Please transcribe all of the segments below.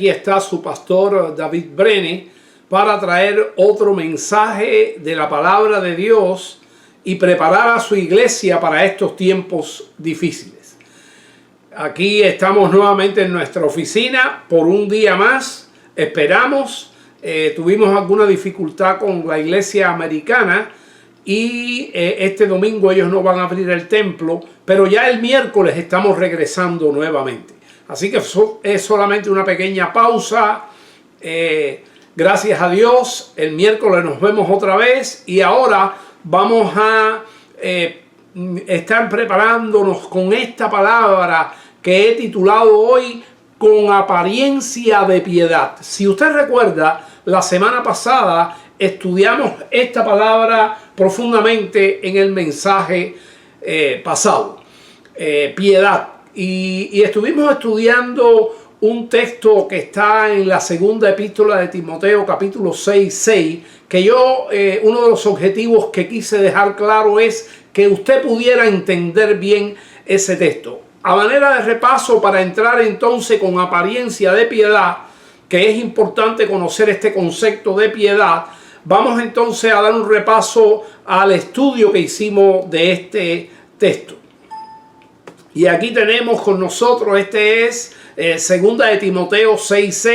aquí está su pastor David Brene para traer otro mensaje de la palabra de Dios y preparar a su iglesia para estos tiempos difíciles. Aquí estamos nuevamente en nuestra oficina por un día más. Esperamos, tuvimos alguna dificultad con la iglesia americana y este domingo ellos no van a abrir el templo, pero ya el miércoles estamos regresando nuevamente. Así que es solamente una pequeña pausa. Gracias a Dios, el miércoles nos vemos otra vez y ahora vamos a estar preparándonos con esta palabra que he titulado hoy Con apariencia de piedad. Si usted recuerda, la semana pasada estudiamos esta palabra profundamente en el mensaje pasado, piedad. Y estuvimos estudiando un texto que está en la segunda epístola de Timoteo, capítulo 6, que yo, uno de los objetivos que quise dejar claro es que usted pudiera entender bien ese texto. A manera de repaso, para entrar entonces con apariencia de piedad, que es importante conocer este concepto de piedad, vamos entonces a dar un repaso al estudio que hicimos de este texto. Y aquí tenemos con nosotros, este es segunda de Timoteo 6,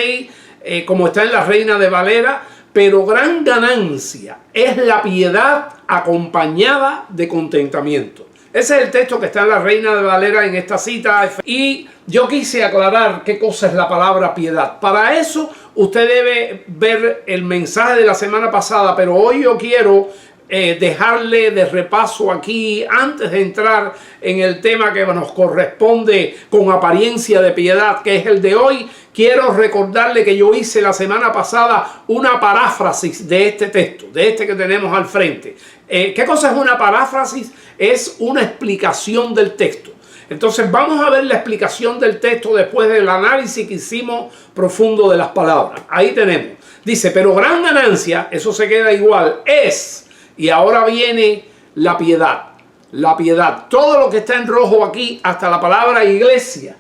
como está en la Reina de Valera, pero gran ganancia es la piedad acompañada de contentamiento. Ese es el texto que está en la Reina de Valera en esta cita. Y yo quise aclarar qué cosa es la palabra piedad. Para eso usted debe ver el mensaje de la semana pasada, pero hoy yo quiero dejarle de repaso aquí, antes de entrar en el tema que nos corresponde con apariencia de piedad, que es el de hoy. Quiero recordarle que yo hice la semana pasada una paráfrasis de este texto, de este que tenemos al frente. ¿Qué cosa es una paráfrasis? Es una explicación del texto. Entonces vamos a ver la explicación del texto después del análisis que hicimos profundo de las palabras. Ahí tenemos. Dice, pero gran ganancia, eso se queda igual, es, y ahora viene la piedad. La piedad. Todo lo que está en rojo aquí, hasta la palabra iglesia,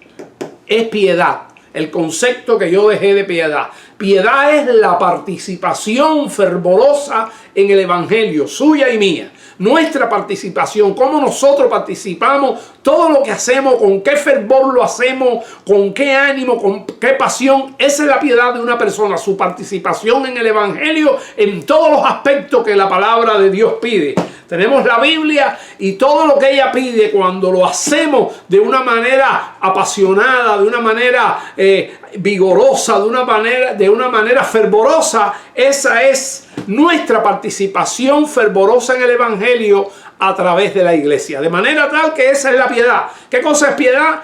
es piedad. El concepto que yo dejé de piedad. Piedad es la participación fervorosa en el evangelio, suya y mía. Nuestra participación, cómo nosotros participamos, todo lo que hacemos, con qué fervor lo hacemos, con qué ánimo, con qué pasión. Esa es la piedad de una persona, su participación en el evangelio en todos los aspectos que la palabra de Dios pide. Tenemos la Biblia y todo lo que ella pide, cuando lo hacemos de una manera apasionada, de una manera vigorosa, de una manera fervorosa, esa es nuestra participación fervorosa en el evangelio a través de la iglesia. De manera tal que esa es la piedad. ¿Qué cosa es piedad?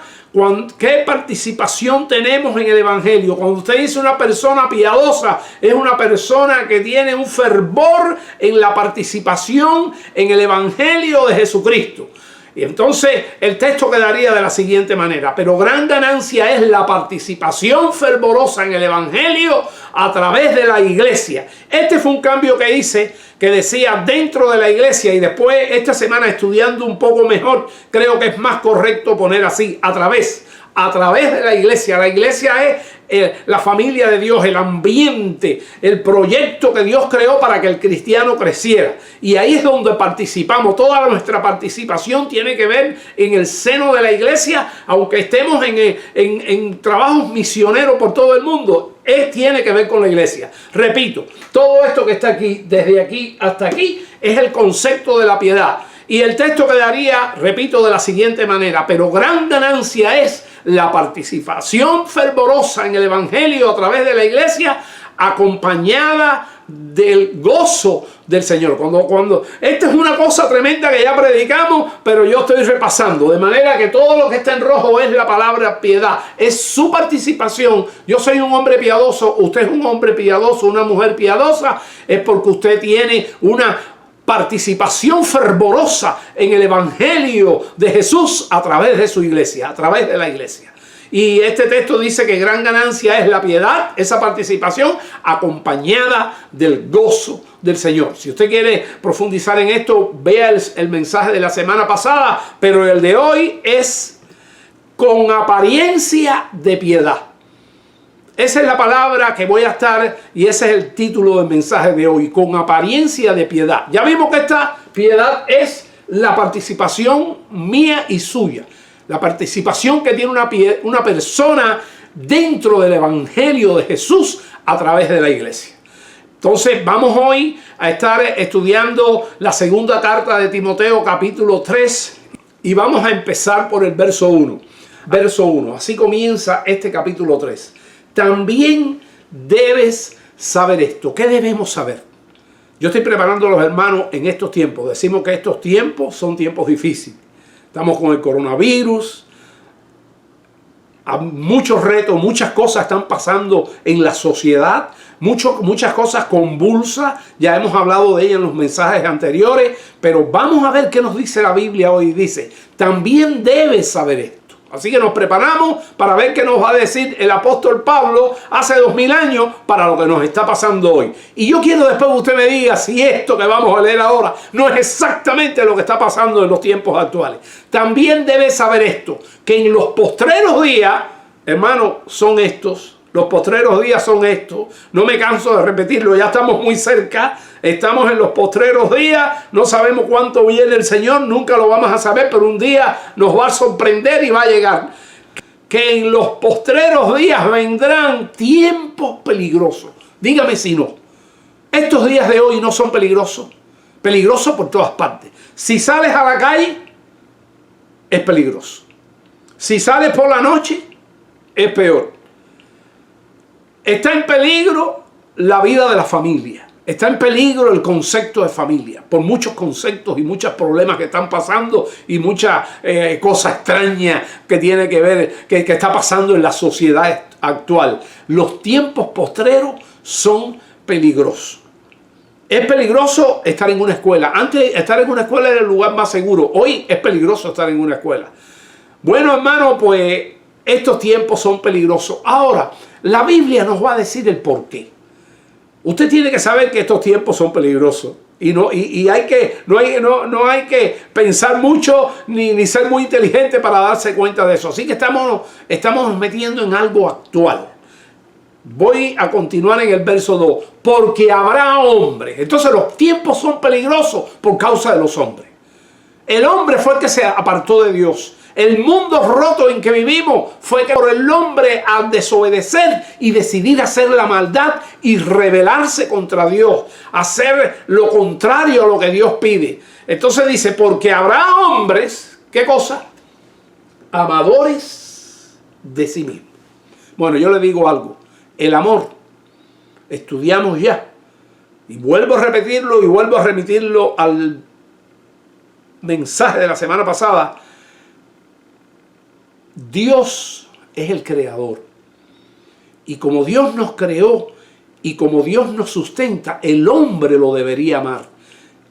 ¿Qué participación tenemos en el evangelio? Cuando usted dice una persona piadosa, es una persona que tiene un fervor en la participación en el evangelio de Jesucristo. Y entonces el texto quedaría de la siguiente manera: pero gran ganancia es la participación fervorosa en el evangelio a través de la iglesia. Este fue un cambio que hice, que decía dentro de la iglesia, y después esta semana estudiando un poco mejor, creo que es más correcto poner así, a través de la iglesia. La iglesia es la familia de Dios, el ambiente, el proyecto que Dios creó para que el cristiano creciera. Y ahí es donde participamos. Toda nuestra participación tiene que ver en el seno de la iglesia, aunque estemos en trabajos misioneros por todo el mundo. Tiene que ver con la iglesia. Repito, todo esto que está aquí, desde aquí hasta aquí, es el concepto de la piedad. Y el texto quedaría, repito, de la siguiente manera: pero gran ganancia es la participación fervorosa en el evangelio a través de la iglesia, acompañada del gozo del Señor. Esta es una cosa tremenda que ya predicamos, pero yo estoy repasando, de manera que todo lo que está en rojo es la palabra piedad, es su participación. Yo soy un hombre piadoso, usted es un hombre piadoso, una mujer piadosa, es porque usted tiene una participación fervorosa en el evangelio de Jesús a través de su iglesia, a través de la iglesia. Y este texto dice que gran ganancia es la piedad, esa participación acompañada del gozo del Señor. Si usted quiere profundizar en esto, vea el mensaje de la semana pasada, pero el de hoy es con apariencia de piedad. Esa es la palabra que voy a estar, y ese es el título del mensaje de hoy, con apariencia de piedad. Ya vimos que esta piedad es la participación mía y suya. La participación que tiene una persona dentro del Evangelio de Jesús a través de la iglesia. Entonces vamos hoy a estar estudiando la segunda carta de Timoteo, capítulo 3, y vamos a empezar por el verso 1. Verso 1, así comienza este capítulo 3. También debes saber esto. ¿Qué debemos saber? Yo estoy preparando a los hermanos en estos tiempos. Decimos que estos tiempos son tiempos difíciles. Estamos con el coronavirus. Muchos retos, muchas cosas están pasando en la sociedad. Muchas cosas convulsas. Ya hemos hablado de ellas en los mensajes anteriores. Pero vamos a ver qué nos dice la Biblia hoy. Dice, también debes saber esto. Así que nos preparamos para ver qué nos va a decir el apóstol Pablo hace 2000 años para lo que nos está pasando hoy. Y yo quiero después que usted me diga si esto que vamos a leer ahora no es exactamente lo que está pasando en los tiempos actuales. También debes saber esto, que en los postreros días, hermano, son estos. Los postreros días son estos. No me canso de repetirlo, ya estamos muy cerca. Estamos en los postreros días. No sabemos cuánto viene el Señor, nunca lo vamos a saber, pero un día nos va a sorprender y va a llegar. Que en los postreros días vendrán tiempos peligrosos. Dígame si no. Estos días de hoy no son peligrosos. Peligrosos por todas partes. Si sales a la calle, es peligroso. Si sales por la noche, es peor. Está en peligro la vida de la familia. Está en peligro el concepto de familia. Por muchos conceptos y muchos problemas que están pasando y muchas cosas extrañas que tiene que ver, que está pasando en la sociedad actual. Los tiempos postreros son peligrosos. Es peligroso estar en una escuela. Antes, estar en una escuela era el lugar más seguro. Hoy es peligroso estar en una escuela. Bueno, hermano, pues estos tiempos son peligrosos. Ahora, la Biblia nos va a decir el por qué. Usted tiene que saber que estos tiempos son peligrosos. Y no hay que pensar mucho ni ser muy inteligente para darse cuenta de eso. Así que estamos metiendo en algo actual. Voy a continuar en el verso 2. Porque habrá hombres. Entonces los tiempos son peligrosos por causa de los hombres. El hombre fue el que se apartó de Dios. El mundo roto en que vivimos fue que por el hombre al desobedecer y decidir hacer la maldad y rebelarse contra Dios, hacer lo contrario a lo que Dios pide. Entonces dice, porque habrá hombres, ¿qué cosa? Amadores de sí mismos. Bueno, yo le digo algo, el amor, estudiamos ya, y vuelvo a repetirlo y vuelvo a remitirlo al mensaje de la semana pasada. Dios es el creador, y como Dios nos creó y como Dios nos sustenta, el hombre lo debería amar.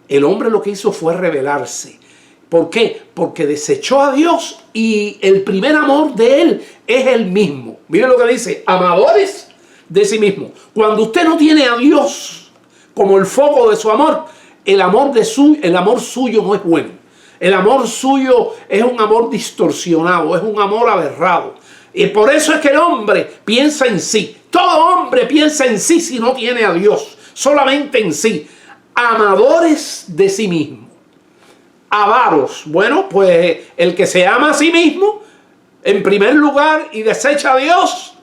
El hombre lo que hizo fue rebelarse. ¿Por qué? Porque desechó a Dios y el primer amor de él es el mismo. Miren lo que dice, amadores de sí mismo. Cuando usted no tiene a Dios como el foco de su amor, el amor suyo no es bueno. El amor suyo es un amor distorsionado, es un amor aberrado. Y por eso es que el hombre piensa en sí. Todo hombre piensa en sí si no tiene a Dios. Solamente en sí. Amadores de sí mismo. Avaros. Bueno, pues el que se ama a sí mismo, en primer lugar, y desecha a Dios,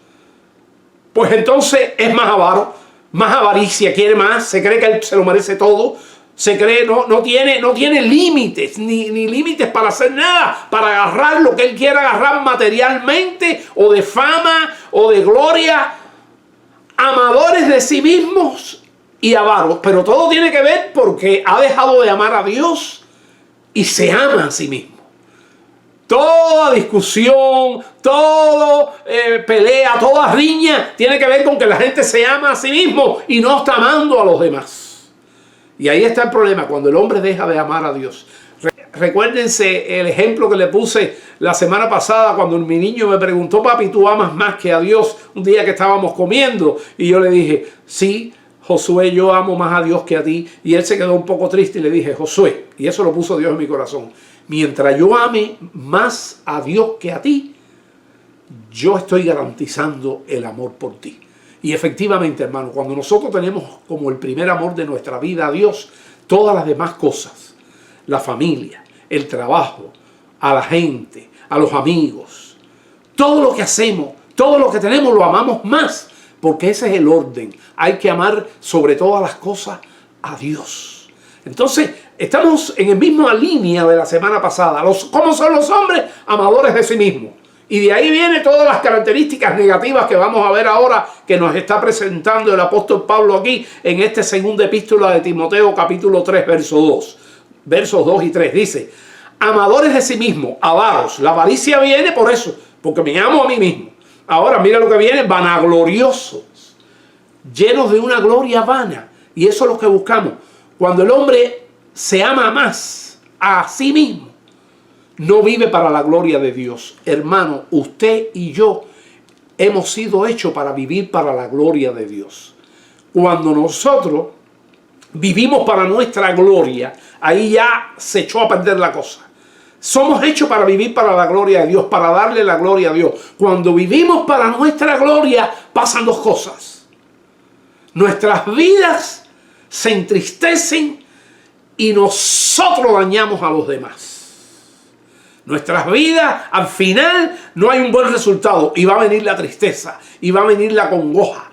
pues entonces es más avaro, más avaricia, quiere más, se cree que él se lo merece todo. Se cree, no tiene límites, ni límites para hacer nada, para agarrar lo que él quiera agarrar materialmente, o de fama, o de gloria. Amadores de sí mismos y avaros. Pero todo tiene que ver porque ha dejado de amar a Dios y se ama a sí mismo. Toda discusión, toda pelea, toda riña tiene que ver con que la gente se ama a sí mismo y no está amando a los demás. Y ahí está el problema, cuando el hombre deja de amar a Dios. Recuérdense el ejemplo que le puse la semana pasada cuando mi niño me preguntó, papi, ¿tú amas más que a Dios? Un día que estábamos comiendo y yo le dije, sí, Josué, yo amo más a Dios que a ti. Y él se quedó un poco triste y le dije, Josué, y eso lo puso Dios en mi corazón, mientras yo ame más a Dios que a ti, yo estoy garantizando el amor por ti. Y efectivamente, hermano, cuando nosotros tenemos como el primer amor de nuestra vida a Dios, todas las demás cosas, la familia, el trabajo, a la gente, a los amigos, todo lo que hacemos, todo lo que tenemos lo amamos más, porque ese es el orden. Hay que amar sobre todas las cosas a Dios. Entonces, estamos en la misma línea de la semana pasada. ¿Cómo son los hombres? Amadores de sí mismos. Y de ahí vienen todas las características negativas que vamos a ver ahora, que nos está presentando el apóstol Pablo aquí en esta segunda epístola de Timoteo, capítulo 3, verso 2. Versos 2 y 3 dice: amadores de sí mismos, avaros. La avaricia viene por eso, porque me amo a mí mismo. Ahora mira lo que viene: vanagloriosos, llenos de una gloria vana. Y eso es lo que buscamos. Cuando el hombre se ama más a sí mismo, no vive para la gloria de Dios. Hermano, usted y yo hemos sido hechos para vivir para la gloria de Dios. Cuando nosotros vivimos para nuestra gloria, ahí ya se echó a perder la cosa. Somos hechos para vivir para la gloria de Dios, para darle la gloria a Dios. Cuando vivimos para nuestra gloria, pasan dos cosas. Nuestras vidas se entristecen y nosotros dañamos a los demás. Nuestras vidas, al final, no hay un buen resultado. Y va a venir la tristeza, y va a venir la congoja.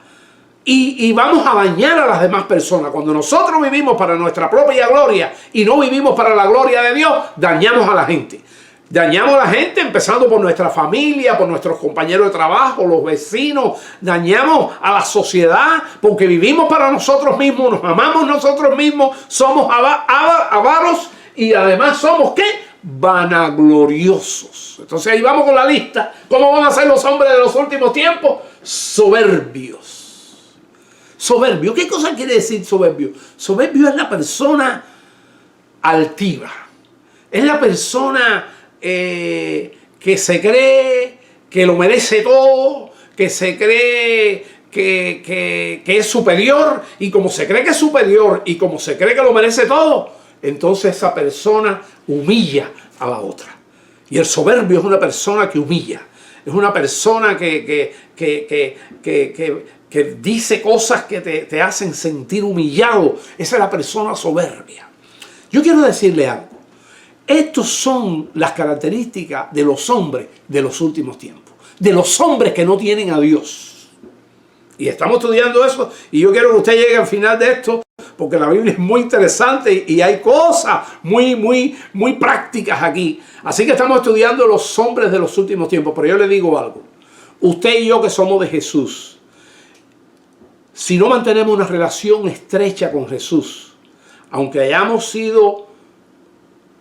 Y vamos a dañar a las demás personas. Cuando nosotros vivimos para nuestra propia gloria y no vivimos para la gloria de Dios, dañamos a la gente. Dañamos a la gente empezando por nuestra familia, por nuestros compañeros de trabajo, los vecinos. Dañamos a la sociedad porque vivimos para nosotros mismos, nos amamos nosotros mismos, somos avaros y además somos, ¿qué? Vanagloriosos. Entonces ahí vamos con la lista. ¿Cómo van a ser los hombres de los últimos tiempos? Soberbios. Soberbio. ¿Qué cosa quiere decir soberbio? Soberbio es la persona altiva. Es la persona que se cree que lo merece todo, que se cree que es superior, y como se cree que es superior y como se cree que lo merece todo, entonces esa persona humilla a la otra. Y el soberbio es una persona que humilla. Es una persona que dice cosas que te hacen sentir humillado. Esa es la persona soberbia. Yo quiero decirle algo. Estas son las características de los hombres de los últimos tiempos. De los hombres que no tienen a Dios. Y estamos estudiando eso. Y yo quiero que usted llegue al final de esto, porque la Biblia es muy interesante y hay cosas muy prácticas aquí. Así que estamos estudiando los hombres de los últimos tiempos. Pero yo le digo algo. Usted y yo que somos de Jesús, si no mantenemos una relación estrecha con Jesús, aunque hayamos sido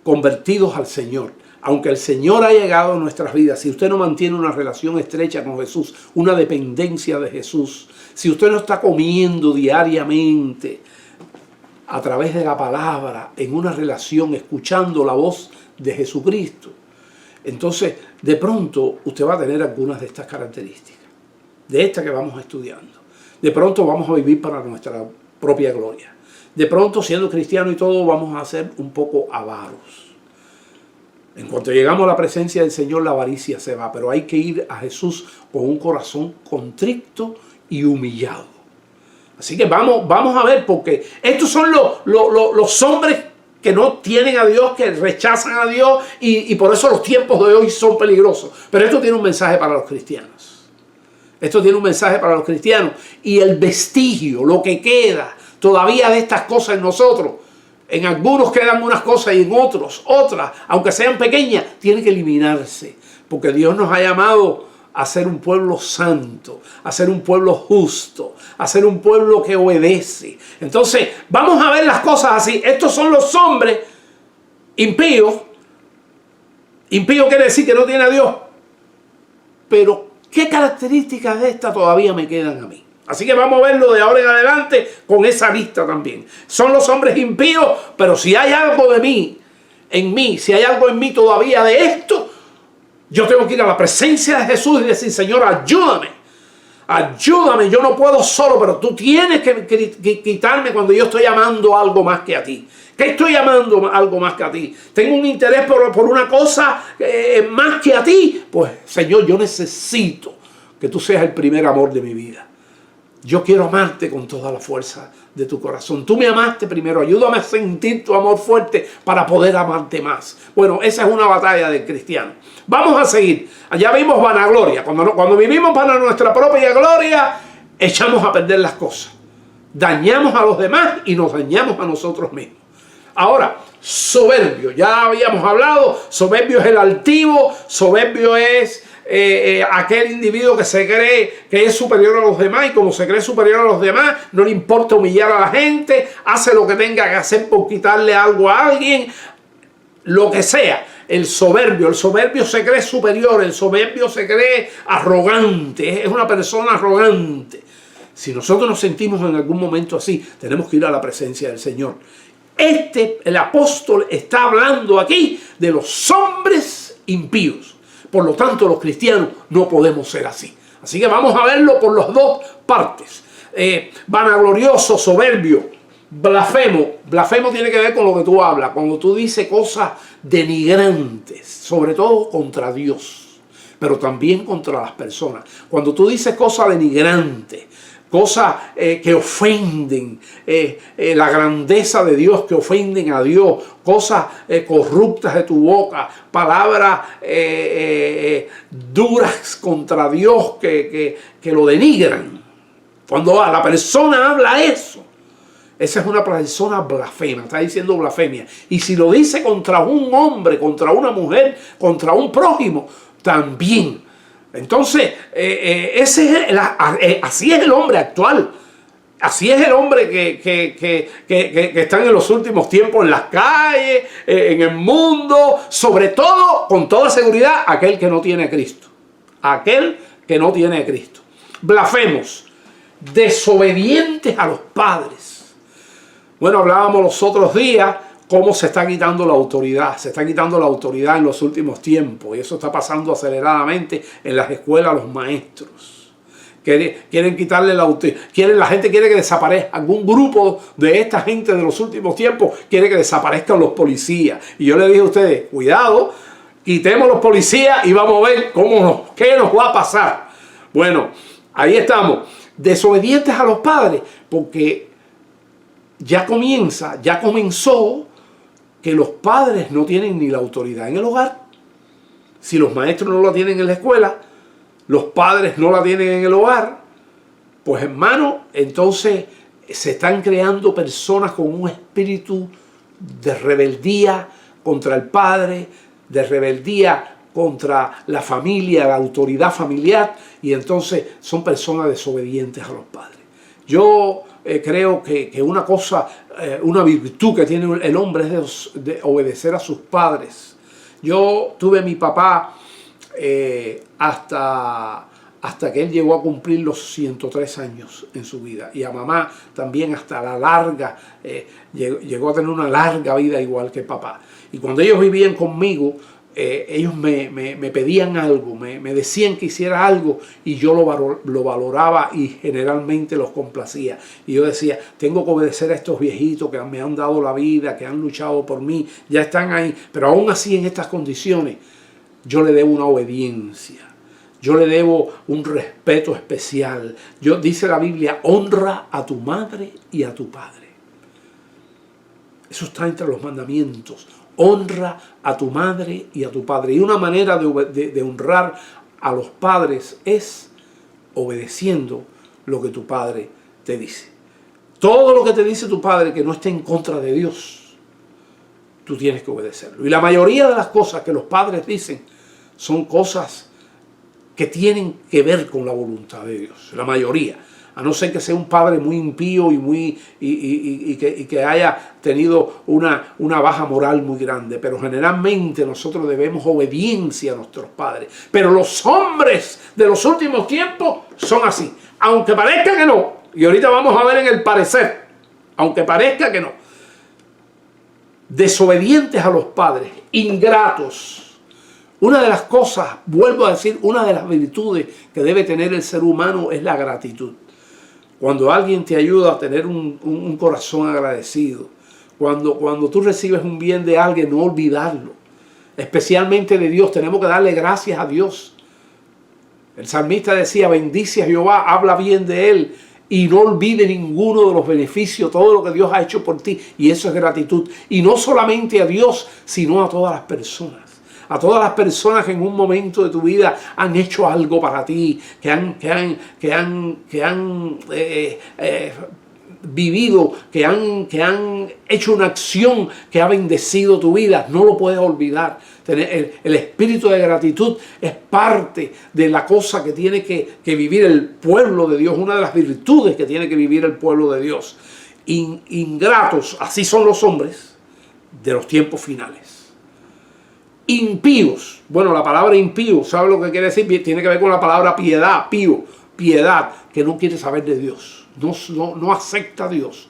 convertidos al Señor, aunque el Señor ha llegado a nuestras vidas, si usted no mantiene una relación estrecha con Jesús, una dependencia de Jesús, si usted no está comiendo diariamente a través de la palabra, en una relación, escuchando la voz de Jesucristo, entonces de pronto usted va a tener algunas de estas características, de estas que vamos estudiando. De pronto vamos a vivir para nuestra propia gloria. De pronto, siendo cristiano y todo, vamos a ser un poco avaros. En cuanto llegamos a la presencia del Señor, la avaricia se va. Pero hay que ir a Jesús con un corazón contrito y humillado. Así que vamos a ver, porque estos son los hombres que no tienen a Dios, que rechazan a Dios, y por eso los tiempos de hoy son peligrosos. Pero esto tiene un mensaje para los cristianos. Esto tiene un mensaje para los cristianos. Y el vestigio, lo que queda todavía de estas cosas en nosotros, en algunos quedan unas cosas y en otros otras, aunque sean pequeñas, tienen que eliminarse. Porque Dios nos ha llamado a ser un pueblo santo, a ser un pueblo justo, a ser un pueblo que obedece. Entonces, vamos a ver las cosas así. Estos son los hombres impíos. Impío quiere decir que no tiene a Dios. Pero, ¿qué características de esta todavía me quedan a mí? Así que vamos a verlo de ahora en adelante con esa lista también. Son los hombres impíos, pero si hay algo de mí, en mí, si hay algo en mí todavía de esto, yo tengo que ir a la presencia de Jesús y decir: Señor, ayúdame Ayúdame, yo no puedo solo, pero tú tienes que quitarme cuando yo estoy amando algo más que a ti. ¿Qué estoy amando algo más que a ti? Tengo un interés por una cosa más que a ti. Pues, Señor, yo necesito que tú seas el primer amor de mi vida. Yo quiero amarte con toda la fuerza de tu corazón. Tú me amaste primero. Ayúdame a sentir tu amor fuerte para poder amarte más. Bueno, esa es una batalla del cristiano. Vamos a seguir. Allá vimos vanagloria. Cuando vivimos para nuestra propia gloria, echamos a perder las cosas. Dañamos a los demás y nos dañamos a nosotros mismos. Ahora, soberbio. Ya habíamos hablado. Soberbio es el altivo. Soberbio es aquel individuo que se cree que es superior a los demás, y como se cree superior a los demás, no le importa humillar a la gente, hace lo que tenga que hacer por quitarle algo a alguien, lo que sea. El soberbio se cree superior, el soberbio se cree arrogante, es una persona arrogante. Si nosotros nos sentimos en algún momento así, tenemos que ir a la presencia del Señor. El apóstol está hablando aquí de los hombres impíos. Por lo tanto, los cristianos no podemos ser así. Así que vamos a verlo por las dos partes. Vanaglorioso, soberbio, blasfemo. Blasfemo tiene que ver con lo que tú hablas. Cuando tú dices cosas denigrantes, sobre todo contra Dios, pero también contra las personas. Cuando tú dices cosas denigrantes, cosas que ofenden la grandeza de Dios, que ofenden a Dios, cosas corruptas de tu boca, palabras duras contra Dios que lo denigran. Cuando la persona habla eso, esa es una persona blasfema, está diciendo blasfemia. Y si lo dice contra un hombre, contra una mujer, contra un prójimo, también. Entonces, así es el hombre actual. Así es el hombre que están en los últimos tiempos en las calles, en el mundo, sobre todo, con toda seguridad, aquel que no tiene a Cristo. Aquel que no tiene a Cristo. Blasfemos, desobedientes a los padres. Bueno, hablábamos los otros días cómo se está quitando la autoridad. Se está quitando la autoridad en los últimos tiempos. Y eso está pasando aceleradamente en las escuelas, los maestros. Quieren quitarle la autoridad. La gente quiere que desaparezca. Algún grupo de esta gente de los últimos tiempos quiere que desaparezcan los policías. Y yo le dije a ustedes, cuidado, quitemos los policías y vamos a ver qué nos va a pasar. Bueno, ahí estamos. Desobedientes a los padres, porque ya comenzó que los padres no tienen ni la autoridad en el hogar. Si los maestros no la tienen en la escuela, los padres no la tienen en el hogar, pues hermano, entonces se están creando personas con un espíritu de rebeldía contra el padre, de rebeldía contra la familia, la autoridad familiar, y entonces son personas desobedientes a los padres. Yo creo que una cosa, una virtud que tiene el hombre es de obedecer a sus padres. Yo tuve a mi papá hasta que él llegó a cumplir los 103 años en su vida, y a mamá también hasta la larga, llegó a tener una larga vida igual que papá. Y cuando ellos vivían conmigo, ellos me pedían algo, me decían que hiciera algo, y yo lo valoraba y generalmente los complacía. Y yo decía, tengo que obedecer a estos viejitos que me han dado la vida, que han luchado por mí, ya están ahí, pero aún así en estas condiciones yo le debo una obediencia, yo le debo un respeto especial. Dice la Biblia, honra a tu madre y a tu padre. Eso está entre los mandamientos. Honra a tu madre y a tu padre. Y una manera de honrar a los padres es obedeciendo lo que tu padre te dice. Todo lo que te dice tu padre que no esté en contra de Dios, tú tienes que obedecerlo. Y la mayoría de las cosas que los padres dicen son cosas que tienen que ver con la voluntad de Dios. La mayoría. A no ser que sea un padre muy impío y que haya tenido una baja moral muy grande. Pero generalmente nosotros debemos obediencia a nuestros padres. Pero los hombres de los últimos tiempos son así. Aunque parezca que no. Y ahorita vamos a ver en el parecer. Aunque parezca que no. Desobedientes a los padres. Ingratos. Una de las cosas, vuelvo a decir, una de las virtudes que debe tener el ser humano es la gratitud. Cuando alguien te ayuda a tener un corazón agradecido, cuando tú recibes un bien de alguien, no olvidarlo, especialmente de Dios, tenemos que darle gracias a Dios. El salmista decía, bendice a Jehová, habla bien de Él y no olvide ninguno de los beneficios, todo lo que Dios ha hecho por ti, y eso es gratitud. Y no solamente a Dios, sino a todas las personas. A todas las personas que en un momento de tu vida han hecho algo para ti, que han vivido, que han hecho una acción que ha bendecido tu vida. No lo puedes olvidar. El espíritu de gratitud es parte de la cosa que tiene que vivir el pueblo de Dios, una de las virtudes que tiene que vivir el pueblo de Dios. Ingratos, así son los hombres de los tiempos finales. Impíos, bueno, la palabra impío, ¿sabe lo que quiere decir? Tiene que ver con la palabra piedad, pío, piedad, que no quiere saber de Dios, no acepta a Dios,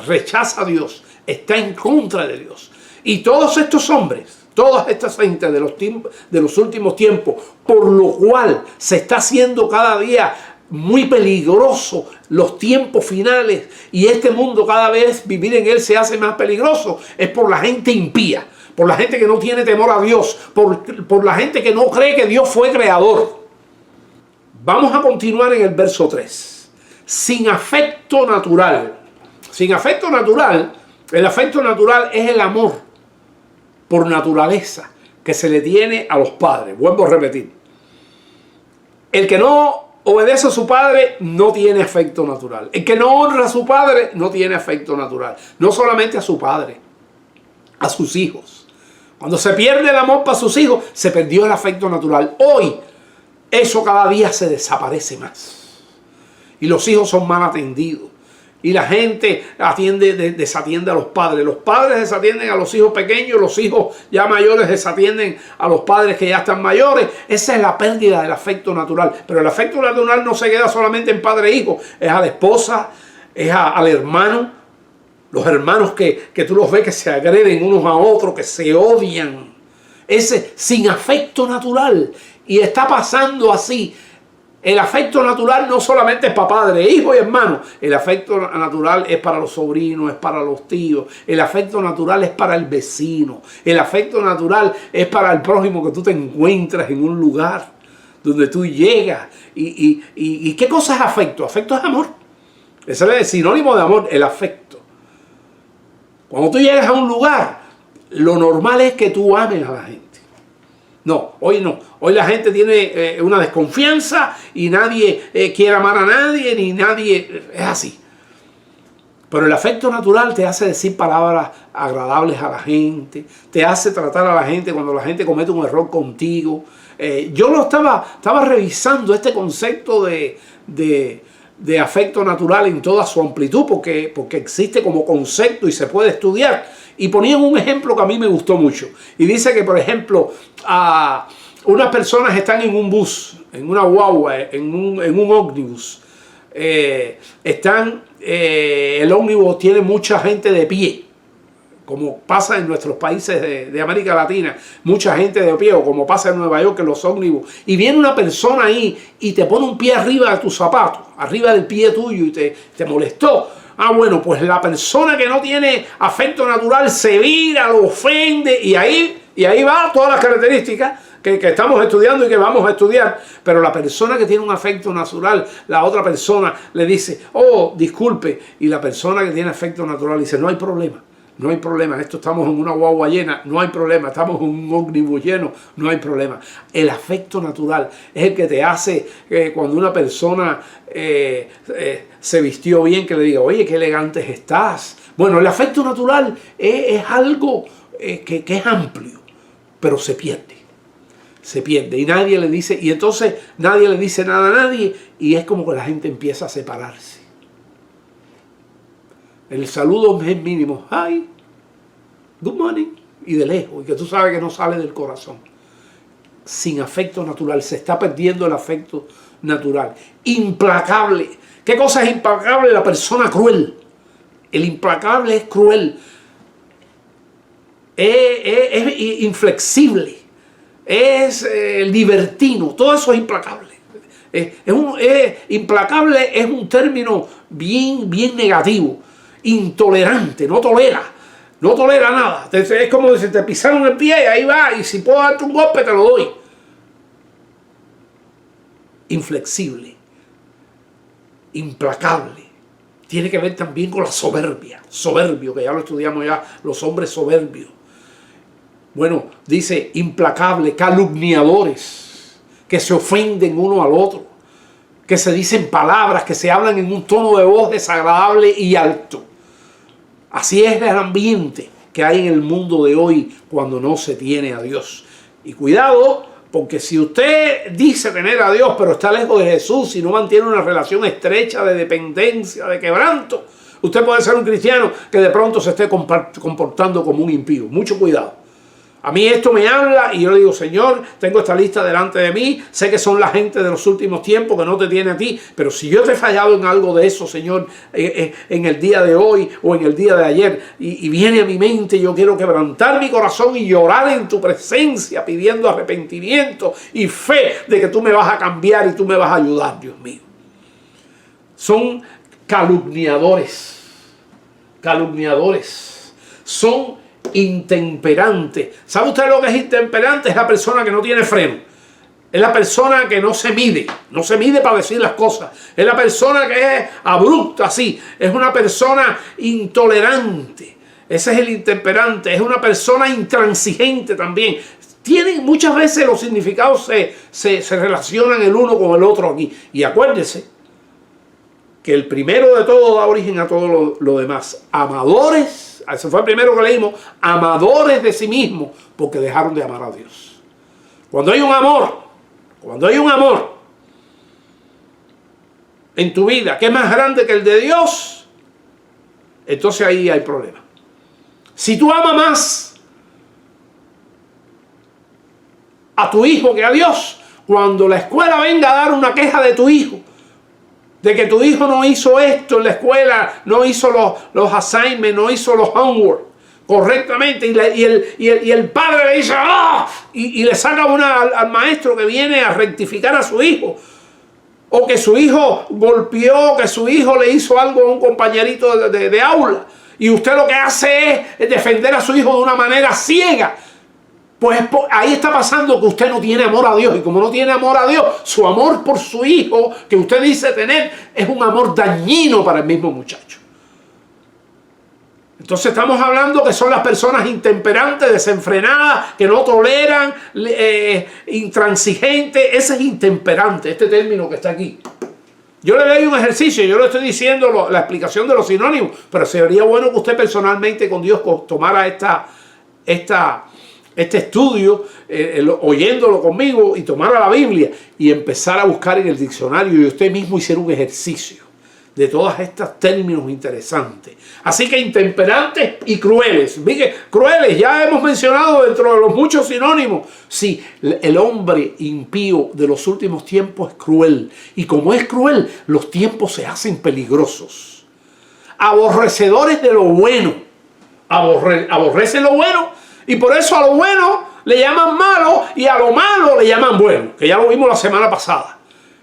rechaza a Dios, está en contra de Dios. Y todos estos hombres, todas estas gentes de los últimos tiempos, por lo cual se está haciendo cada día muy peligroso los tiempos finales, y este mundo cada vez vivir en él se hace más peligroso, es por la gente impía, por la gente que no tiene temor a Dios, por la gente que no cree que Dios fue creador. Vamos a continuar en el verso 3. Sin afecto natural. Sin afecto natural, el afecto natural es el amor por naturaleza que se le tiene a los padres. Vuelvo a repetir. El que no obedece a su padre no tiene afecto natural. El que no honra a su padre no tiene afecto natural. No solamente a su padre, a sus hijos. Cuando se pierde el amor para sus hijos, se perdió el afecto natural. Hoy, eso cada día se desaparece más. Y los hijos son mal atendidos. Y la gente desatiende a los padres. Los padres desatienden a los hijos pequeños. Los hijos ya mayores desatienden a los padres que ya están mayores. Esa es la pérdida del afecto natural. Pero el afecto natural no se queda solamente en padre e hijo. Es a la esposa, es al hermano. Los hermanos que tú los ves que se agreden unos a otros, que se odian. Ese sin afecto natural. Y está pasando así. El afecto natural no solamente es para padre, hijo y hermano. El afecto natural es para los sobrinos, es para los tíos. El afecto natural es para el vecino. El afecto natural es para el prójimo que tú te encuentras en un lugar donde tú llegas. ¿Y qué cosa es afecto? Afecto es amor. Ese es el sinónimo de amor, el afecto. Cuando tú llegas a un lugar, lo normal es que tú ames a la gente. No. Hoy la gente tiene una desconfianza y nadie quiere amar a nadie, ni nadie... Es así. Pero el afecto natural te hace decir palabras agradables a la gente, te hace tratar a la gente cuando la gente comete un error contigo. Yo lo estaba revisando este concepto de afecto natural en toda su amplitud, porque existe como concepto y se puede estudiar. Y ponían un ejemplo que a mí me gustó mucho. Y dice que, por ejemplo, unas personas están en un bus, en una guagua, en un ómnibus. El ómnibus tiene mucha gente de pie, como pasa en nuestros países de América Latina, mucha gente de pie, o como pasa en Nueva York en los ómnibus, y viene una persona ahí y te pone un pie arriba de tu zapato, arriba del pie tuyo, y te molestó. Bueno, pues la persona que no tiene afecto natural se vira, lo ofende, y ahí va todas las características que estamos estudiando y que vamos a estudiar. Pero la persona que tiene un afecto natural, la otra persona le dice, oh, disculpe, y la persona que tiene afecto natural dice, no hay problema. No hay problema, estamos en una guagua llena, no hay problema, estamos en un ómnibus lleno, no hay problema. El afecto natural es el que te hace cuando una persona se vistió bien, que le diga, oye, qué elegantes estás. Bueno, el afecto natural es algo que es amplio, pero se pierde. Se pierde y nadie le dice, y entonces nadie le dice nada a nadie, y es como que la gente empieza a separarse. El saludo es mínimo. Hi, good morning. Y de lejos. Y que tú sabes que no sale del corazón. Sin afecto natural. Se está perdiendo el afecto natural. Implacable. ¿Qué cosa es implacable? La persona cruel. El implacable es cruel. Es inflexible. es libertino, todo eso es implacable. Implacable es un término bien negativo. Intolerante, no tolera nada. Es como si te pisaron el pie y ahí va, y si puedo darte un golpe te lo doy. Inflexible, implacable. Tiene que ver también con la soberbia. Soberbio, que ya lo estudiamos ya, los hombres soberbios. Bueno, dice implacable, calumniadores, que se ofenden uno al otro, que se dicen palabras, que se hablan en un tono de voz desagradable y alto. Así es el ambiente que hay en el mundo de hoy cuando no se tiene a Dios. Y cuidado, porque si usted dice tener a Dios, pero está lejos de Jesús y no mantiene una relación estrecha de dependencia, de quebranto, usted puede ser un cristiano que de pronto se esté comportando como un impío. Mucho cuidado. A mí esto me habla y yo le digo, Señor, tengo esta lista delante de mí, sé que son la gente de los últimos tiempos que no te tiene a ti, pero si yo te he fallado en algo de eso, Señor, en el día de hoy o en el día de ayer, y viene a mi mente, yo quiero quebrantar mi corazón y llorar en tu presencia, pidiendo arrepentimiento y fe de que tú me vas a cambiar y tú me vas a ayudar, Dios mío. Son calumniadores, son intemperante. ¿Sabe usted lo que es intemperante? Es la persona que no tiene freno. Es la persona que no se mide para decir las cosas. Es la persona que es abrupta, así. Es una persona intolerante. Ese es el intemperante. Es una persona intransigente también. Muchas veces los significados se relacionan el uno con el otro aquí. Y acuérdese que el primero de todo da origen a todo lo demás. Amadores. Ese fue el primero que leímos, amadores de sí mismos, porque dejaron de amar a Dios. Cuando hay un amor en tu vida que es más grande que el de Dios, entonces ahí hay problema. Si tú amas más a tu hijo que a Dios, cuando la escuela venga a dar una queja de tu hijo, de que tu hijo no hizo esto en la escuela, no hizo los assignments, no hizo los homework correctamente, y el padre le dice ¡ah! Y le saca al maestro que viene a rectificar a su hijo, o que su hijo golpeó, que su hijo le hizo algo a un compañerito de aula, y usted lo que hace es defender a su hijo de una manera ciega. Pues ahí está pasando que usted no tiene amor a Dios. Y como no tiene amor a Dios, su amor por su hijo, que usted dice tener, es un amor dañino para el mismo muchacho. Entonces estamos hablando que son las personas intemperantes, desenfrenadas, que no toleran, intransigentes. Ese es intemperante, este término que está aquí. Yo le doy un ejercicio, yo le estoy diciendo la explicación de los sinónimos, pero sería bueno que usted personalmente con Dios tomara este estudio, oyéndolo conmigo, y tomara la Biblia y empezar a buscar en el diccionario y usted mismo hiciera un ejercicio de todos estos términos interesantes. Así que intemperantes y crueles. Mire, crueles, ya hemos mencionado dentro de los muchos sinónimos. Sí, el hombre impío de los últimos tiempos es cruel. Y como es cruel, los tiempos se hacen peligrosos. Aborrecedores de lo bueno. Aborrecen lo bueno. Y por eso a lo bueno le llaman malo y a lo malo le llaman bueno, que ya lo vimos la semana pasada.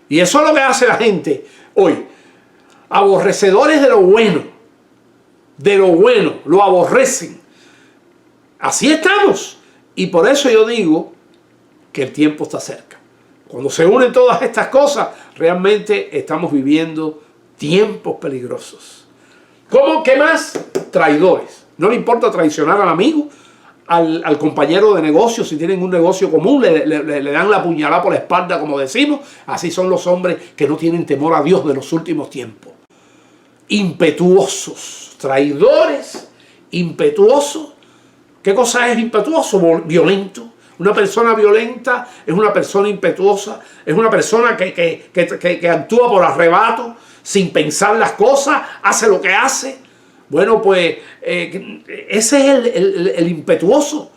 Y eso es lo que hace la gente hoy. Aborrecedores de lo bueno, lo aborrecen. Así estamos. Y por eso yo digo que el tiempo está cerca. Cuando se unen todas estas cosas, realmente estamos viviendo tiempos peligrosos. ¿Cómo? ¿Qué más? Traidores. No le importa traicionar al amigo, al compañero de negocio. Si tienen un negocio común, le dan la puñalada por la espalda, como decimos. Así son los hombres que no tienen temor a Dios de los últimos tiempos. Impetuosos, traidores, impetuosos. ¿Qué cosa es impetuoso? Violento. Una persona violenta es una persona impetuosa, es una persona que actúa por arrebato, sin pensar las cosas, hace lo que hace. Bueno, pues ese es el impetuoso.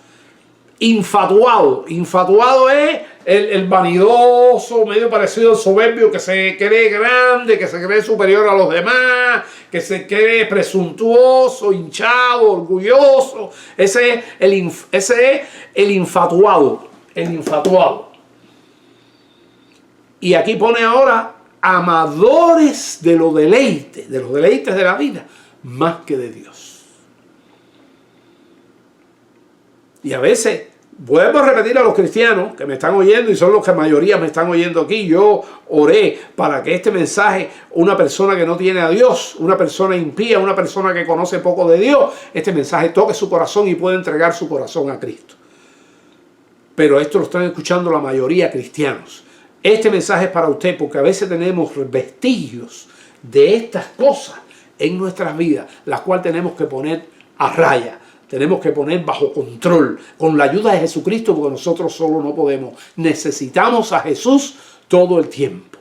Infatuado. Infatuado es el vanidoso, medio parecido al soberbio, que se cree grande, que se cree superior a los demás, que se cree presuntuoso, hinchado, orgulloso. Ese es el infatuado. el infatuado. Y aquí pone ahora amadores de los deleites de la vida, más que de Dios. Y a veces, vuelvo a repetir a los cristianos que me están oyendo, y son los que mayoría me están oyendo aquí, yo oré para que este mensaje, una persona que no tiene a Dios, una persona impía, una persona que conoce poco de Dios, este mensaje toque su corazón y pueda entregar su corazón a Cristo. Pero esto lo están escuchando la mayoría cristianos. Este mensaje es para usted porque a veces tenemos vestigios de estas cosas en nuestras vidas, las cuales tenemos que poner a raya, tenemos que poner bajo control, con la ayuda de Jesucristo, porque nosotros solo no podemos. Necesitamos a Jesús todo el tiempo.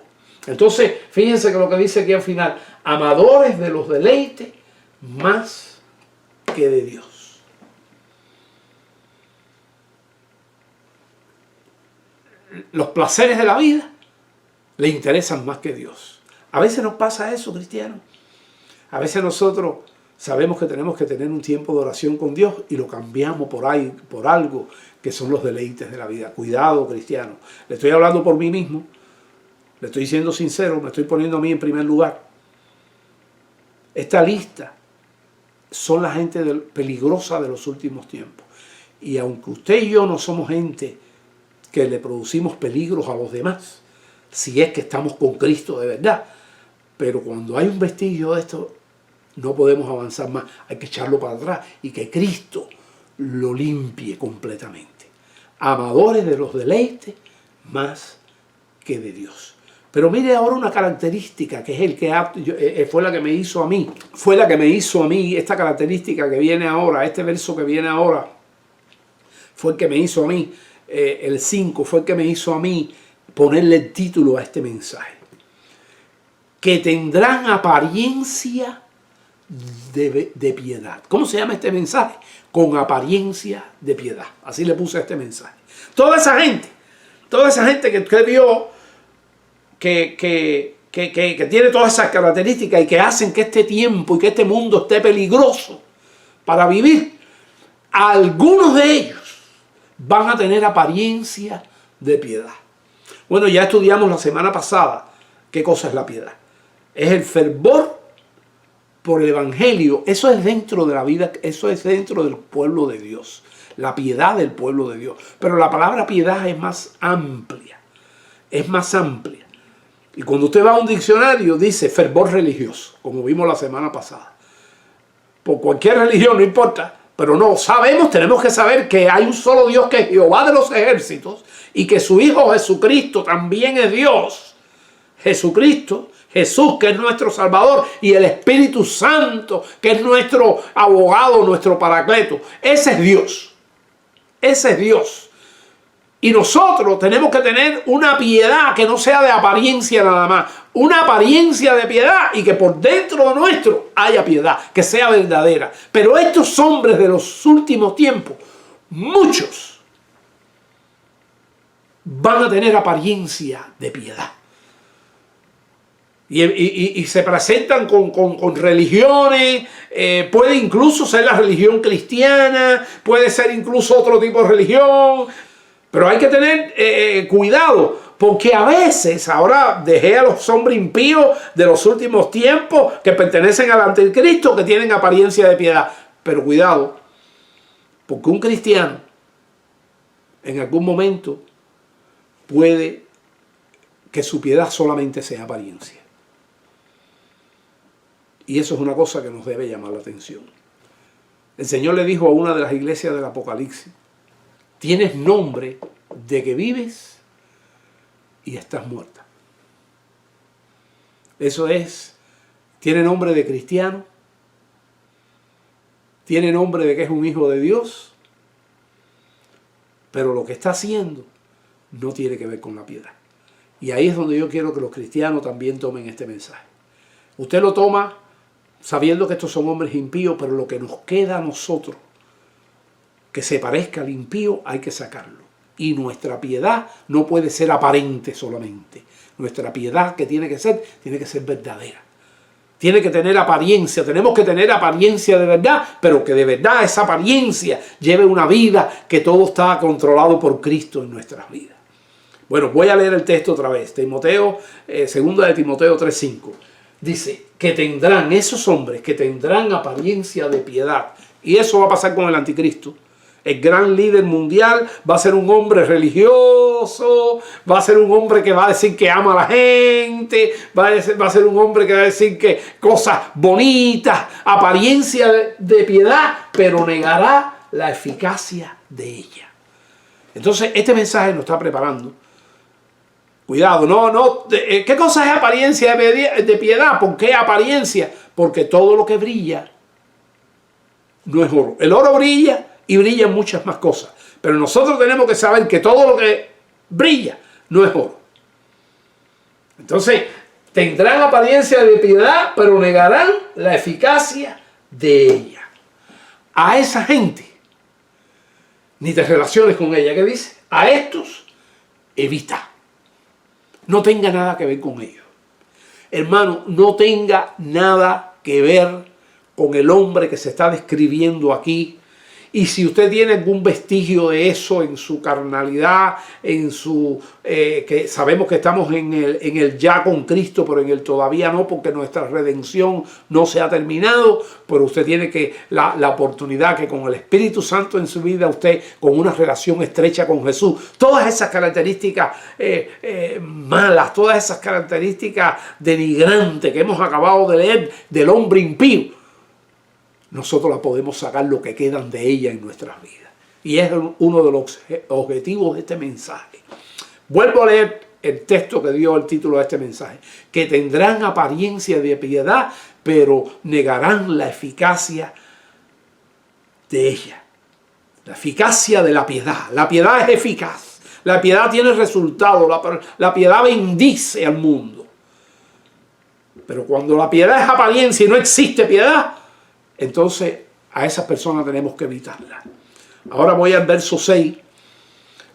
Entonces, fíjense que lo que dice aquí al final, amadores de los deleites más que de Dios. Los placeres de la vida le interesan más que Dios. A veces nos pasa eso, cristianos. A veces nosotros sabemos que tenemos que tener un tiempo de oración con Dios y lo cambiamos por ahí, por algo que son los deleites de la vida. Cuidado, cristiano. Le estoy hablando por mí mismo. Le estoy siendo sincero, me estoy poniendo a mí en primer lugar. Esta lista son la gente peligrosa de los últimos tiempos. Y aunque usted y yo no somos gente que le producimos peligros a los demás, si es que estamos con Cristo de verdad, pero cuando hay un vestigio de esto, no podemos avanzar más, hay que echarlo para atrás y que Cristo lo limpie completamente. Amadores de los deleites más que de Dios. Pero mire ahora una característica que es el que fue la que me hizo a mí, esta característica que viene ahora, este verso que viene ahora, fue el que me hizo a mí. El 5 fue el que me hizo a mí ponerle el título a este mensaje. Que tendrán apariencia de piedad. ¿Cómo se llama este mensaje? Con apariencia de piedad. Así le puse a este mensaje. Toda esa gente que usted vio que tiene todas esas características y que hacen que este tiempo y que este mundo esté peligroso para vivir, algunos de ellos van a tener apariencia de piedad. Bueno, ya estudiamos la semana pasada qué cosa es la piedad. Es el fervor por el Evangelio. Eso es dentro de la vida, eso es dentro del pueblo de Dios. La piedad del pueblo de Dios. Pero la palabra piedad es más amplia. Es más amplia. Y cuando usted va a un diccionario dice fervor religioso, como vimos la semana pasada. Por cualquier religión, no importa. Pero no, tenemos que saber que hay un solo Dios que es Jehová de los ejércitos y que su Hijo Jesucristo también es Dios. Jesucristo, Jesús que es nuestro Salvador y el Espíritu Santo que es nuestro abogado, nuestro paracleto. Ese es Dios. Ese es Dios. Y nosotros tenemos que tener una piedad que no sea de apariencia nada más. Una apariencia de piedad y que por dentro de nuestro haya piedad, que sea verdadera. Pero estos hombres de los últimos tiempos, muchos, van a tener apariencia de piedad. Y se presentan con religiones, puede incluso ser la religión cristiana, puede ser incluso otro tipo de religión. Pero hay que tener cuidado, porque a veces, ahora dejé a los hombres impíos de los últimos tiempos que pertenecen al anticristo, que tienen apariencia de piedad. Pero cuidado, porque un cristiano en algún momento puede que su piedad solamente sea apariencia. Y eso es una cosa que nos debe llamar la atención. El Señor le dijo a una de las iglesias del Apocalipsis: tienes nombre de que vives y estás muerta. Eso es, tiene nombre de cristiano, tiene nombre de que es un hijo de Dios, pero lo que está haciendo no tiene que ver con la piedad. Y ahí es donde yo quiero que los cristianos también tomen este mensaje. Usted lo toma sabiendo que estos son hombres impíos, pero lo que nos queda a nosotros, que se parezca al impío, hay que sacarlo. Y nuestra piedad no puede ser aparente solamente. Nuestra piedad que tiene que ser verdadera. Tiene que tener apariencia, tenemos que tener apariencia de verdad, pero que de verdad esa apariencia lleve una vida que todo está controlado por Cristo en nuestras vidas. Bueno, voy a leer el texto otra vez. Timoteo, segunda de Timoteo 3:5. Dice que tendrán, esos hombres que tendrán apariencia de piedad. Y eso va a pasar con el anticristo. El gran líder mundial va a ser un hombre religioso, va a ser un hombre que va a decir que ama a la gente, va a ser un hombre que va a decir que cosas bonitas, apariencia de piedad, pero negará la eficacia de ella. Entonces, este mensaje nos está preparando. Cuidado, ¿qué cosa es apariencia de piedad? ¿Por qué apariencia? Porque todo lo que brilla no es oro. El oro brilla y brillan muchas más cosas. Pero nosotros tenemos que saber que todo lo que brilla no es oro. Entonces, tendrán apariencia de piedad, pero negarán la eficacia de ella. A esa gente, ni te relaciones con ella. ¿Qué dice? A estos, evita. No tenga nada que ver con ellos. Hermano, no tenga nada que ver con el hombre que se está describiendo aquí. Y si usted tiene algún vestigio de eso en su carnalidad, en su que sabemos que estamos en el ya con Cristo, pero en el todavía no, porque nuestra redención no se ha terminado, pero usted tiene que la oportunidad que con el Espíritu Santo en su vida, usted con una relación estrecha con Jesús, todas esas características malas, todas esas características denigrantes que hemos acabado de leer del hombre impío, nosotros la podemos sacar lo que quedan de ella en nuestras vidas. Y es uno de los objetivos de este mensaje. Vuelvo a leer el texto que dio el título de este mensaje. Que tendrán apariencia de piedad, pero negarán la eficacia de ella. La eficacia de la piedad. La piedad es eficaz. La piedad tiene resultado. La piedad bendice al mundo. Pero cuando la piedad es apariencia y no existe piedad, entonces a esa persona tenemos que evitarla. Ahora voy al verso 6.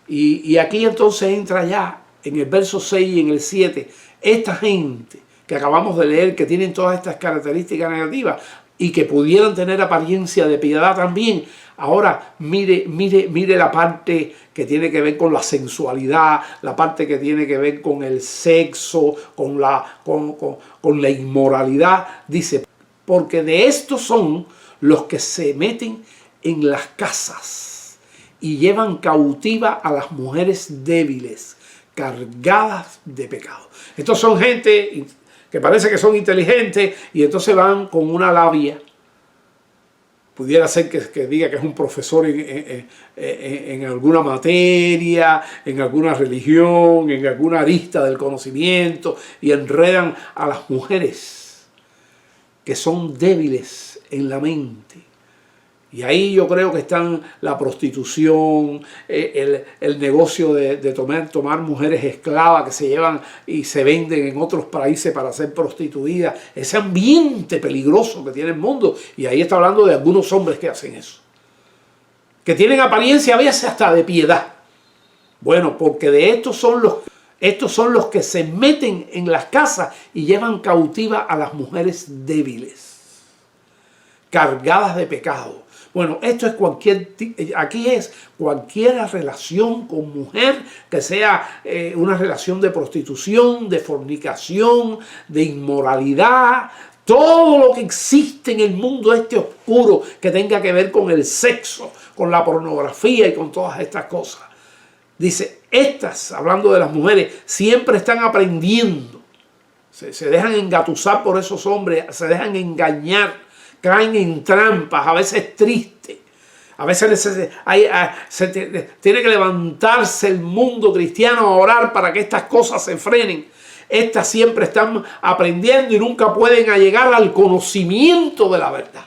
Y aquí entonces entra ya en el verso 6 y en el 7. Esta gente que acabamos de leer, que tienen todas estas características negativas y que pudieran tener apariencia de piedad también. Ahora mire la parte que tiene que ver con la sensualidad, la parte que tiene que ver con el sexo, con la inmoralidad. Dice, porque de estos son los que se meten en las casas y llevan cautiva a las mujeres débiles, cargadas de pecado. Estos son gente que parece que son inteligentes y entonces van con una labia. Pudiera ser que diga que es un profesor en alguna materia, en alguna religión, en alguna arista del conocimiento, y enredan a las mujeres que son débiles en la mente. Y ahí yo creo que están la prostitución, el negocio de tomar mujeres esclavas que se llevan y se venden en otros países para ser prostituidas. Ese ambiente peligroso que tiene el mundo. Y ahí está hablando de algunos hombres que hacen eso. Que tienen apariencia a veces hasta de piedad. Bueno, porque de estos son los que se meten en las casas y llevan cautiva a las mujeres débiles, cargadas de pecado. Bueno, esto es aquí es cualquier relación con mujer que sea una relación de prostitución, de fornicación, de inmoralidad. Todo lo que existe en el mundo este oscuro que tenga que ver con el sexo, con la pornografía y con todas estas cosas. Dice, estas, hablando de las mujeres, siempre están aprendiendo. Se dejan engatusar por esos hombres, se dejan engañar, caen en trampas, a veces tristes. A veces tiene que levantarse el mundo cristiano a orar para que estas cosas se frenen. Estas siempre están aprendiendo y nunca pueden llegar al conocimiento de la verdad.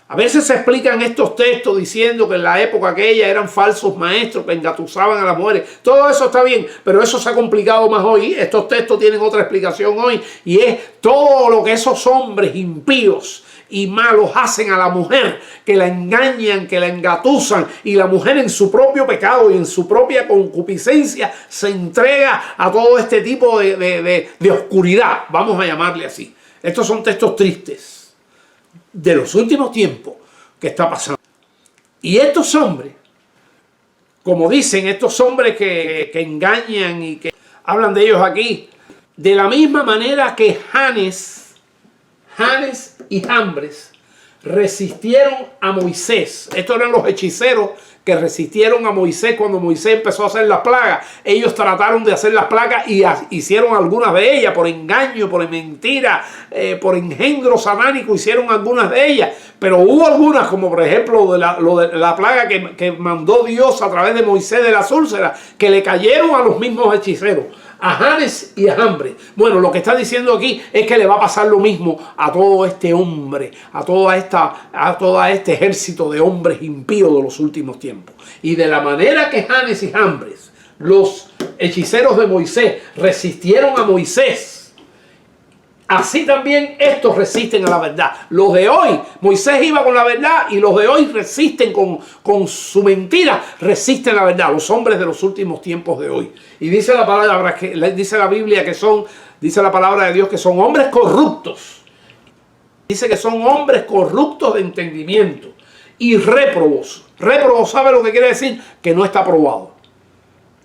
A veces se explican estos textos diciendo que en la época aquella eran falsos maestros que engatusaban a las mujeres. Todo eso está bien, pero eso se ha complicado más hoy. Estos textos tienen otra explicación hoy, y es todo lo que esos hombres impíos y malos hacen a la mujer, que la engañan, que la engatusan, y la mujer en su propio pecado y en su propia concupiscencia se entrega a todo este tipo de oscuridad, vamos a llamarle así. Estos son textos tristes de los últimos tiempos que está pasando. Y estos hombres, como dicen, estos hombres que engañan y que hablan de ellos aquí, de la misma manera que Janes y Jambres resistieron a Moisés. Estos eran los hechiceros que resistieron a Moisés cuando Moisés empezó a hacer las plagas. Ellos trataron de hacer las plagas y hicieron algunas de ellas por engaño, por mentira, por engendro satánico, hicieron algunas de ellas. Pero hubo algunas, como por ejemplo lo de la plaga que mandó Dios a través de Moisés de las úlceras, que le cayeron a los mismos hechiceros, a Janes y a Jambres. Bueno, lo que está diciendo aquí es que le va a pasar lo mismo a todo este hombre, a todo este ejército de hombres impíos de los últimos tiempos. Y de la manera que Janes y Jambres, los hechiceros de Moisés, resistieron a Moisés, así también estos resisten a la verdad. Los de hoy, Moisés iba con la verdad y los de hoy resisten con su mentira, resisten la verdad. Los hombres de los últimos tiempos de hoy. Y dice la palabra, dice la Biblia que dice la palabra de Dios que son hombres corruptos. Dice que son hombres corruptos de entendimiento y réprobos. Réprobos, ¿sabe lo que quiere decir? Que no está aprobado.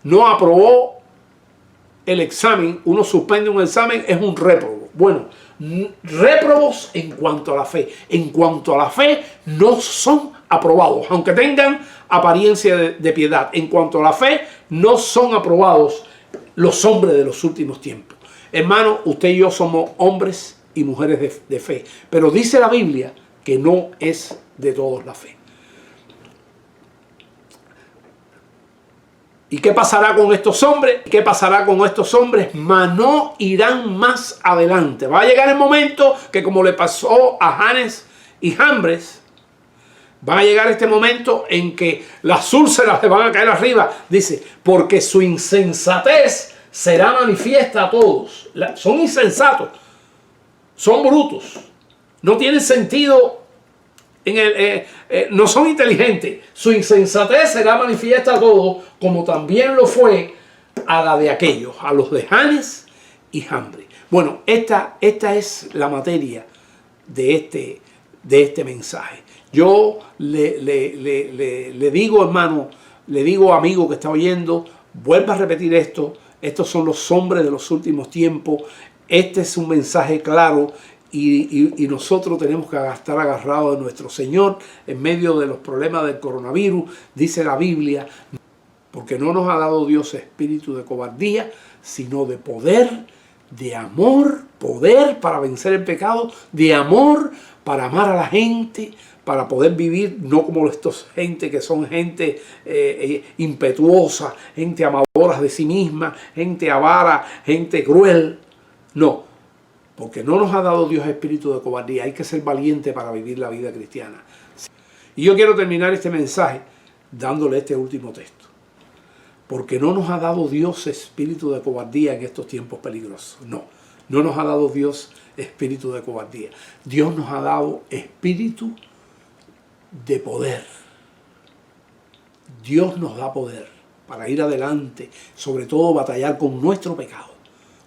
No aprobó el examen. Uno suspende un examen, es un réprobo. Bueno, réprobos en cuanto a la fe. En cuanto a la fe, no son aprobados, aunque tengan apariencia de piedad. En cuanto a la fe, no son aprobados los hombres de los últimos tiempos. Hermano, usted y yo somos hombres y mujeres de fe. Pero dice la Biblia que no es de todos la fe. ¿Y qué pasará con estos hombres? ¿Qué pasará con estos hombres? Mas no irán más adelante. Va a llegar el momento que, como le pasó a Janes y Jambres, va a llegar este momento en que las úlceras le van a caer arriba. Dice, porque su insensatez será manifiesta a todos. Son insensatos, son brutos, no tienen sentido. No son inteligentes. Su insensatez será manifiesta a todos, como también lo fue a la de aquellos, a los de Janes y Jambres. Bueno, esta es la materia de este mensaje. Yo le digo, hermano, le digo, amigo que está oyendo, vuelva a repetir esto. Estos son los hombres de los últimos tiempos. Este es un mensaje claro. Y nosotros tenemos que estar agarrados de nuestro Señor en medio de los problemas del coronavirus. Dice la Biblia, porque no nos ha dado Dios espíritu de cobardía, sino de poder, de amor, poder para vencer el pecado, de amor para amar a la gente, para poder vivir, no como estos gente que son gente impetuosa, gente amadora de sí misma, gente avara, gente cruel. No. Porque no nos ha dado Dios espíritu de cobardía. Hay que ser valiente para vivir la vida cristiana. Y yo quiero terminar este mensaje dándole este último texto. Porque no nos ha dado Dios espíritu de cobardía en estos tiempos peligrosos. No, no nos ha dado Dios espíritu de cobardía. Dios nos ha dado espíritu de poder. Dios nos da poder para ir adelante, sobre todo batallar con nuestro pecado.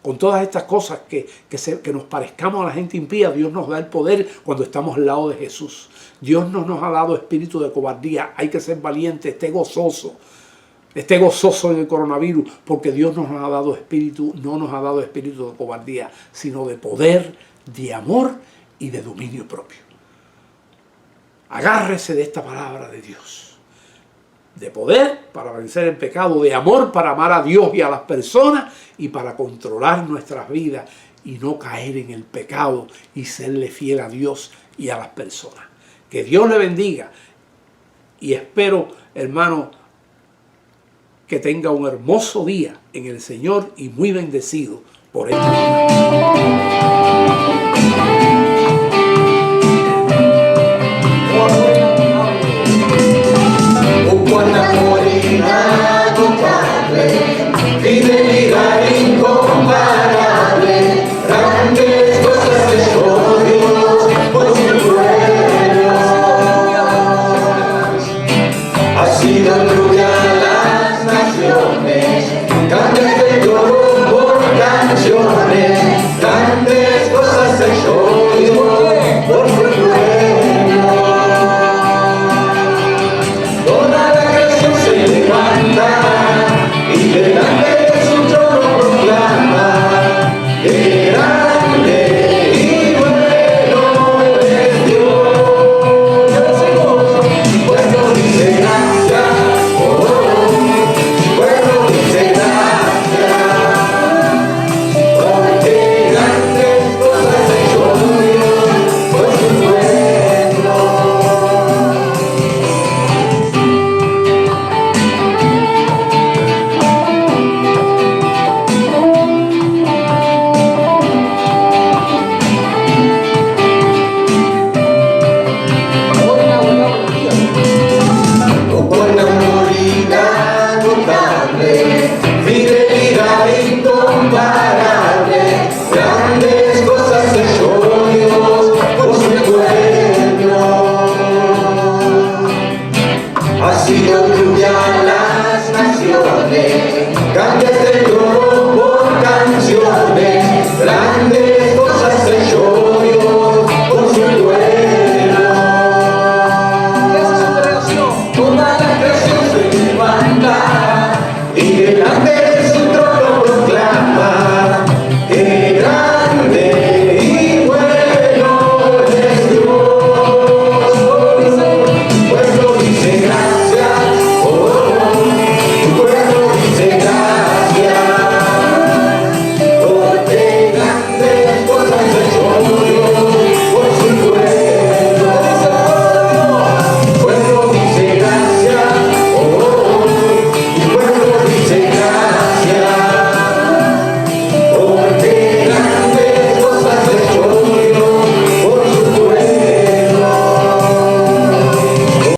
Con todas estas cosas que nos parezcamos a la gente impía, Dios nos da el poder cuando estamos al lado de Jesús. Dios no nos ha dado espíritu de cobardía. Hay que ser valiente, esté gozoso en el coronavirus, porque Dios no nos ha dado espíritu de cobardía, sino de poder, de amor y de dominio propio. Agárrese de esta palabra de Dios. De poder para vencer el pecado, de amor para amar a Dios y a las personas y para controlar nuestras vidas y no caer en el pecado y serle fiel a Dios y a las personas. Que Dios le bendiga y espero, hermano, que tenga un hermoso día en el Señor y muy bendecido por esta vida.